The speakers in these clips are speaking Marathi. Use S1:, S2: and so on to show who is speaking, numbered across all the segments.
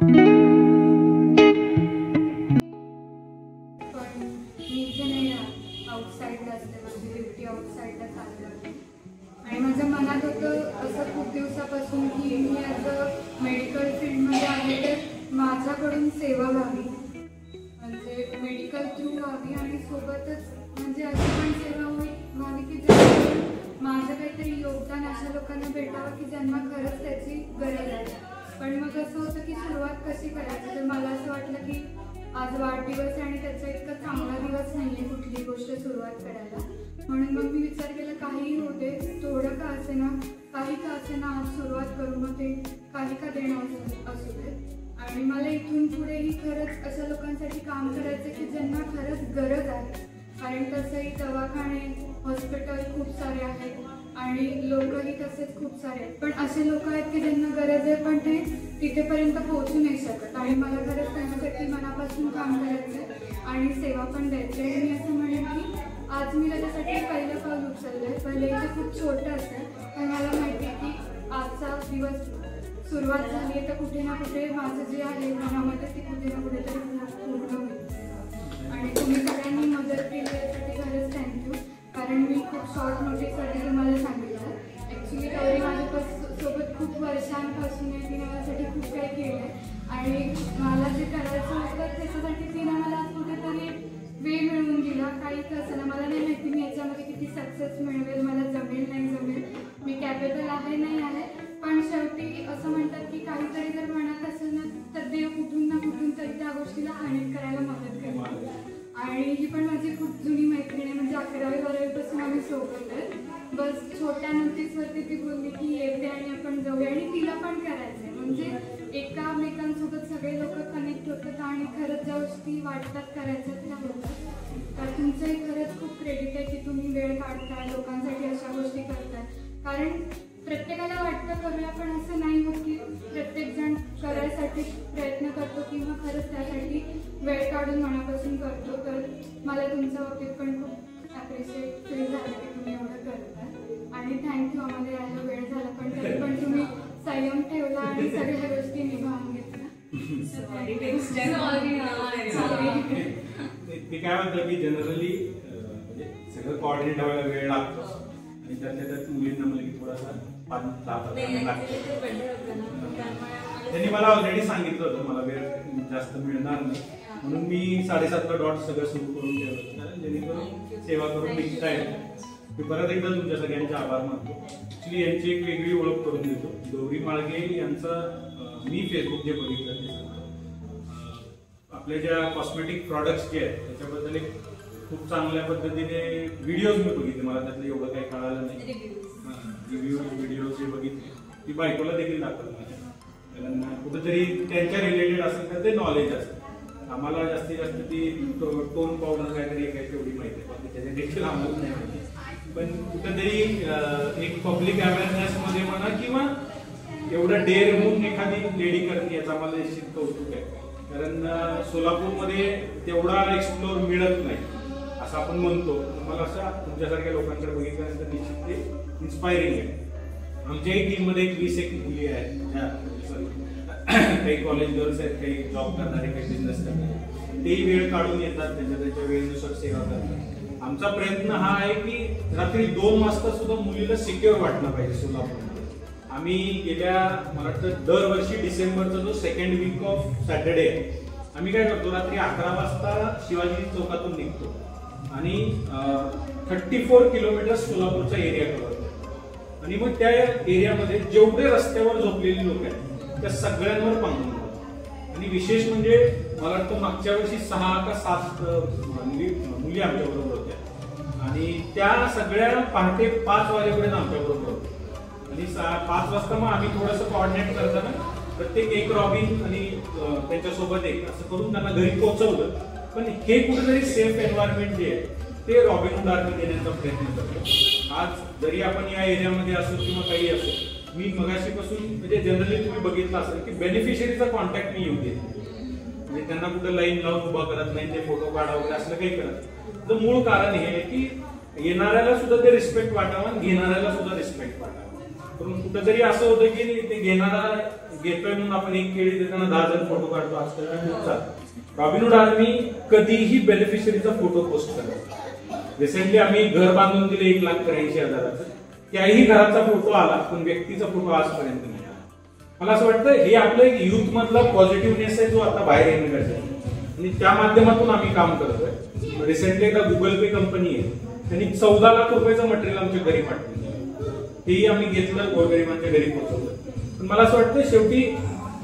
S1: आउटसाइडला असते, माझी ड्युटी आउटसाइडला चालू लागते आणि माझ्या मनात होतं असं खूप दिवसापासून की मी ॲज अ मेडिकल फील्डमध्ये आहे तर माझ्याकडून सेवा व्हावी, म्हणजे मेडिकल थ्रू व्हावी आणि सोबतच म्हणजे अशी पण सेवा व्हावी की ज्याच्याकडून माझं काहीतरी योगदान अशा लोकांना भेटावं की ज्यांना खरंच त्याची गरज आहे. पण मग असं होतं की सुरुवात कशी करायची, तर मला असं वाटलं की आज वाढदिवस आहे आणि त्याचा इतका चांगला दिवस नाही आहे कुठली गोष्ट सुरुवात करायला, म्हणून मग मी विचार केला काहीही होते, थोडं का असेना काही का असेना आज सुरुवात करू, मग ते काही का देणं असू दे. आणि मला इथून पुढेही खरंच अशा लोकांसाठी काम करायचं की ज्यांना खरंच गरज आहे, कारण तसंही दवाखाने हॉस्पिटल खूप सारे आहेत आणि लोकही तसेच खूप सारे आहेत, पण असे लोक आहेत की ज्यांना गरज आहे पण ते तिथेपर्यंत पोहोचू नाही शकत आणि मला खरंच त्यांच्यासाठी मनापासून काम करायचं आहे आणि सेवा पण द्यायची आहे. मी असं म्हणेन की आज मी त्याच्यासाठी पहिलं पाऊल उचललं आहे. पहिले इथे खूप छोटं असेल पण मला माहिती आहे की आजचा दिवस सुरुवात झाली आहे तर कुठे ना कुठे माझं जे आहे मनामध्ये ते कुठे ना कुठेतरी पूर्ण होईल आणि तुम्ही सगळ्यांनी मदत केली यासाठी खरंच थँक्यू, कारण मी खूप शॉर्ट नोटीससाठी तुम्हाला सांगितलं. ॲक्च्युली गौरी माझ्यासोबत खूप वर्षांपासून आहे, तिने माझ्यासाठी खूप काही केलं आहे आणि मला जे करायचं होतं त्याच्यासाठी तिने मला कुठेतरी वेळ मिळवून दिला. काही कसं ना मला नाही माहिती मी याच्यामध्ये किती सक्सेस मिळवेल, मला जमेल नाही जमेल, मी कॅपेबल आहे नाही आहे, पण शेवटी असं म्हणतात की काहीतरी जर म्हणत असेल ना तर देव कुठून ना कुठून तरी त्या गोष्टीला कनेक्ट करायला मदत करते. आणि ही पण माझी खूप जुनी मैत्रीण आहे, म्हणजे 11वी-12वीपासून आम्ही सोबत आहे. बस छोट्या नोटीसवरती ती बोलली की येते आणि आपण जाऊया आणि तिला पण करायचं आहे, म्हणजे एकामेकांसोबत सगळे लोक कनेक्ट होतात आणि खरंच ज्या गोष्टी वाटतात करायच्या त्या होतात. तर तुमचंही खरंच खूप क्रेडिट आहे की तुम्ही वेळ काढताय लोकांसाठी अशा गोष्टी करताय, कारण प्रत्येकाला वाटतं करूया पण असं नाही होत की प्रत्येकजण करायसाठी प्रयत्न करतो किंवा खरंच त्यासाठी वेळ काढून मनापासून करतो. तर मला तुमच्या बाबतीत पण खूप ॲप्रिशिएट फील झालं की तुम्ही एवढं करताय आणि थँक्यू. आम्हाला यायला वेळ झाला पण तरी पण तुम्ही संयम ठेवला आणि सगळ्या गोष्टी निभावून घेतल्या.
S2: ते काय म्हणतात की जनरली म्हणजे सगळं कोऑर्डिनेट व्हायला वेळ लागतो आणि त्यातल्या त्यात मुलींना म्हणजे की थोडासा 5-6 लागतो. त्यांनी मला ऑलरेडी सांगितलं होतं मला वेळ जास्त मिळणार नाही, म्हणून मी 7:30ला डॉट सगळं सुरू करून ठेवलं होतं जेणेकरून सेवा करून निघता येईल. मी परत एकदा तुमच्या सगळ्यांचे आभार मानतो. ॲक्च्युली यांची एक वेगळी ओळख करून देतो. गौरी माळगे यांचं मी फेसबुक जे बघितलं ते आपल्या ज्या कॉस्मेटिक प्रॉडक्ट्स जे आहेत त्याच्याबद्दल एक खूप चांगल्या पद्धतीने व्हिडिओज मी बघितले, मला त्यातलं एवढं काही कळालं नाही. व्हिडिओज जे बघितले ती बायकोला देखील दाखवलं कारण कुठेतरी त्यांच्या रिलेटेड असेल तर ते नॉलेज असेल. आम्हाला जास्तीत जास्त ती टोन पावडर काहीतरी तेवढी माहिती आहे, त्याच्या देखील आम्हाला नाही माहिती, पण कुठेतरी एक पब्लिक अवेअरनेस मध्ये म्हणा किंवा एवढं डेअर होऊन एखादी लेडी करते याचा मला निश्चित कौतुक आहे. कारण सोलापूरमध्ये तेवढा एक्सप्लोर मिळत नाही असं आपण म्हणतो. मला असं तुमच्यासारख्या लोकांकडे बघितल्यानंतर निश्चित ते इन्स्पायरिंग आहे. आमच्याही टीममध्ये 20 मुली आहेत, काही कॉलेज गर्ल्स आहेत, काही जॉब करणारे, काही बिझनेस करणारे, तेही वेळ काढून येतात, त्यांच्या वेळेनुसार सेवा करतात. आमचा प्रयत्न हा आहे की रात्री 2 वाजता सुद्धा मुलीला सिक्युअर वाटलं पाहिजे सोलापूरमध्ये. आम्ही गेल्या मला वाटतं दरवर्षी डिसेंबरचा जो 2nd वीक ऑफ सॅटर्डे आम्ही काय करतो रात्री 11 वाजता शिवाजी चौकातून निघतो आणि 34 किलोमीटर सोलापूरचा एरिया कव्हर करतो आणि मग त्या एरियामध्ये जेवढे रस्त्यावर झोपलेली लोक आहेत त्या सगळ्यांवर पांघरून जातो. आणि विशेष म्हणजे मला वाटतं मागच्या वर्षी 6 का 7 मुली आमच्या बरोबर होत्या आणि त्या सगळ्या पहाटे 5 वाजेपर्यंत आमच्या बरोबर होत्या आणि 5 वाजता मग आम्ही थोडंसं कोऑर्डिनेट करताना प्रत्येक एक रॉबिन आणि त्यांच्यासोबत एक असं करून त्यांना घरी पोहोचवलं. पण हे कुठेतरी सेफ एन्व्हायरमेंट जे आहे ते रॉबिनहूड आर्मी देण्याचा प्रयत्न करतो. आज जरी आपण या एरियामध्ये असो किंवा काही असो, मी मगाशीपासून म्हणजे जनरली तुम्ही बघितलं असेल की बेनिफिशियरीचा कॉन्टॅक्ट मी येऊ देत म्हणजे त्यांना कुठं लाईन लावून उभा करत नाही, ते फोटो काढा वगैरे असलं काही करत. तर मूळ कारण हे आहे की येणाऱ्याला सुद्धा ते रिस्पेक्ट वाटावं आणि घेणाऱ्याला सुद्धा रिस्पेक्ट वाटावं. करून कुठेतरी असं होतं की ते घेणारा घेतोय म्हणून आपण एक केळी देताना 10 जण फोटो काढतो आजकाल. रॉबिनहूड आर्मी कधीही बेनिफिशरीचा फोटो पोस्ट करतो. रिसेंटली आम्ही घर बांधून दिले 1,83,000. त्याही घराचा फोटो आला पण व्यक्तीचा फोटो आजपर्यंत नाही आला. मला असं वाटतं हे आपलं एक युथ मधला पॉझिटिव्हनेस आहे जो आता बाहेर येणं गरजेचं आहे आणि त्या माध्यमातून आम्ही काम करतोय. रिसेंटली एकदा गुगल पे कंपनी आहे, त्यांनी 14 लाख रुपयाचं मटेरियल आमच्या घरी पाठवलं. तेही आम्ही घेतलं, गोरगरिबांच्या घरी पोहोचवलं. पण मला असं वाटतं शेवटी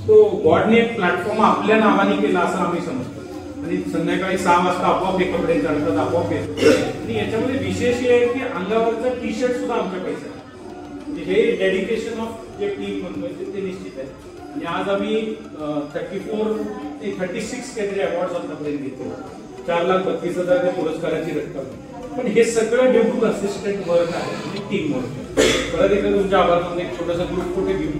S2: तो गॉडने एक प्लॅटफॉर्म आपल्या नावाने केला असं आम्ही समजतो. आणि संध्याकाळी 6 वाजता आपोआप हे कपडे चालतात, आपोआप येतो. आणि याच्यामध्ये विशेष हे आहे की अंगावरचा टी शर्ट सुद्धा आमच्या पैशात. हे डेडिकेशन ऑफ जे टीम म्हणतोय ते निश्चित आहे. आणि आज आम्ही 34 ते 36 काहीतरी अवॉर्ड आतापर्यंत घेतो. 4,32,000 त्या पुरस्काराची रक्कम. पण हे सगळं ड्यू टू असिस्टंट वर्क आहे, टीम वर्क. परत एकदा तुमच्या आभार मानतो. एक छोटासा ग्रुप फोटो घेऊन